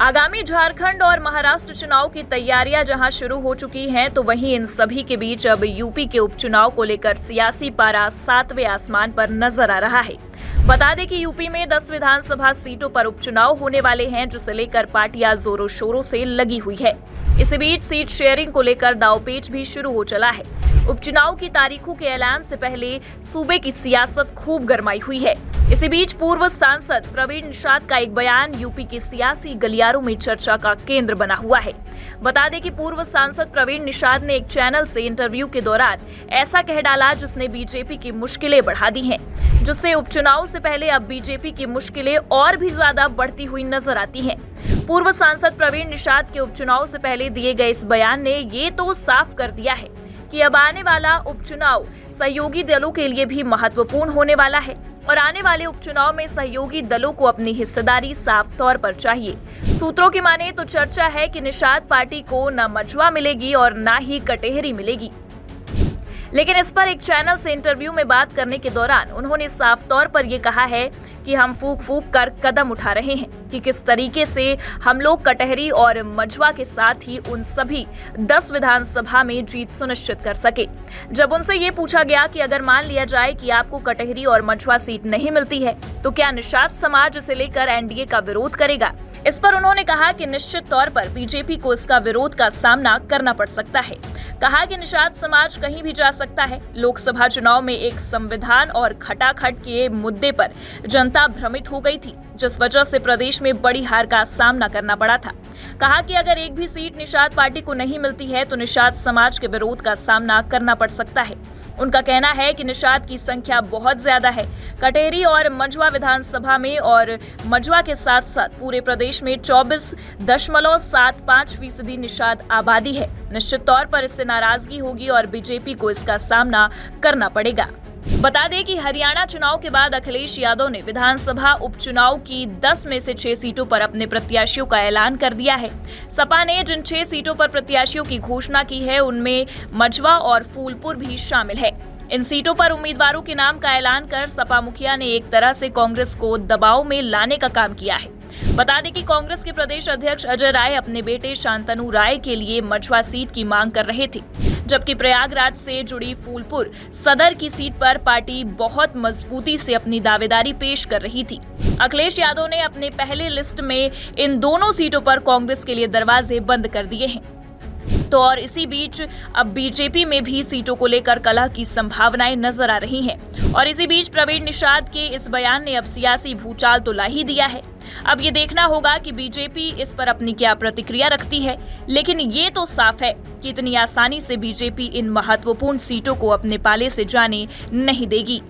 आगामी झारखंड और महाराष्ट्र चुनाव की तैयारियां जहां शुरू हो चुकी हैं, तो वहीं इन सभी के बीच अब यूपी के उपचुनाव को लेकर सियासी पारा 7वें आसमान पर नजर आ रहा है। बता दें कि यूपी में 10 विधानसभा सीटों पर उपचुनाव होने वाले हैं, जिसे लेकर पार्टियां जोरों शोरों से लगी हुई है। इसी बीच सीट शेयरिंग को लेकर दांवपेच भी शुरू हो चला है। उपचुनाव की तारीखों के ऐलान से पहले सूबे की सियासत खूब गरमाई हुई है। इसी बीच पूर्व सांसद प्रवीण निषाद का एक बयान यूपी के सियासी गलियारों में चर्चा का केंद्र बना हुआ है। बता दें कि पूर्व सांसद प्रवीण निषाद ने एक चैनल से इंटरव्यू के दौरान ऐसा कह डाला जिसने बीजेपी की मुश्किलें बढ़ा दी हैं, जिससे उपचुनाव से पहले अब बीजेपी की मुश्किलें और भी ज्यादा बढ़ती हुई नजर आती हैं। पूर्व सांसद प्रवीण निषाद के उपचुनाव से पहले दिए गए इस बयान ने ये तो साफ कर दिया है कि अब आने वाला उपचुनाव सहयोगी दलों के लिए भी महत्वपूर्ण होने वाला है और आने वाले उपचुनाव में सहयोगी दलों को अपनी हिस्सेदारी साफ तौर पर चाहिए। सूत्रों की माने तो चर्चा है कि निषाद पार्टी को न मझवा मिलेगी और न ही कटेहरी मिलेगी। लेकिन इस पर एक चैनल से इंटरव्यू में बात करने के दौरान उन्होंने साफ तौर पर यह कहा है कि हम फूंक फूंक कर कदम उठा रहे हैं कि किस तरीके से हम लोग कटहरी और मझवा के साथ ही उन सभी 10 विधानसभा में जीत सुनिश्चित कर सके। जब उनसे ये पूछा गया कि अगर मान लिया जाए कि आपको कटहरी और मझवा सीट नहीं मिलती है, तो क्या निषाद समाज इसे लेकर एनडीए का विरोध करेगा? इस पर उन्होंने कहा कि निश्चित तौर पर बीजेपी को इसका विरोध का सामना करना पड़ सकता है। कहा कि निषाद समाज कहीं भी जा सकता है। लोकसभा चुनाव में एक संविधान और खटाखट के मुद्दे पर जनता भ्रमित हो गई थी, जिस वजह से प्रदेश में बड़ी हार का सामना करना पड़ा था। कहा कि अगर एक भी सीट निषाद पार्टी को नहीं मिलती है तो निषाद समाज के विरोध का सामना करना पड़ सकता है। उनका कहना है कि निषाद की संख्या बहुत ज्यादा है। कटेहरी और मझवा विधानसभा में और मझवा के साथ साथ पूरे प्रदेश में 24.75% निषाद आबादी है। निश्चित तौर पर इससे नाराजगी होगी और बीजेपी को इसका सामना करना पड़ेगा। बता दें कि हरियाणा चुनाव के बाद अखिलेश यादव ने विधानसभा उपचुनाव की 10 में से 6 सीटों पर अपने प्रत्याशियों का ऐलान कर दिया है। सपा ने जिन 6 सीटों पर प्रत्याशियों की घोषणा की है, उनमें मझवा और फूलपुर भी शामिल है। इन सीटों पर उम्मीदवारों के नाम का ऐलान कर सपा मुखिया ने एक तरह से कांग्रेस को दबाव में लाने का काम किया है। बता दें कि कांग्रेस के प्रदेश अध्यक्ष अजय राय अपने बेटे शांतनु राय के लिए मझवा सीट की मांग कर रहे थे, जबकि प्रयागराज से जुड़ी फूलपुर सदर की सीट पर पार्टी बहुत मजबूती से अपनी दावेदारी पेश कर रही थी। अखिलेश यादव ने अपने पहले लिस्ट में इन दोनों सीटों पर कांग्रेस के लिए दरवाजे बंद कर दिए हैं। तो और इसी बीच अब बीजेपी में भी सीटों को लेकर कलह की संभावनाएं नजर आ रही हैं। और इसी बीच प्रवीण निषाद के इस बयान ने अब सियासी भूचाल तो ला ही दिया है। अब ये देखना होगा कि बीजेपी इस पर अपनी क्या प्रतिक्रिया रखती है, लेकिन ये तो साफ है कि इतनी आसानी से बीजेपी इन महत्वपूर्ण सीटों को अपने पाले से जाने नहीं देगी।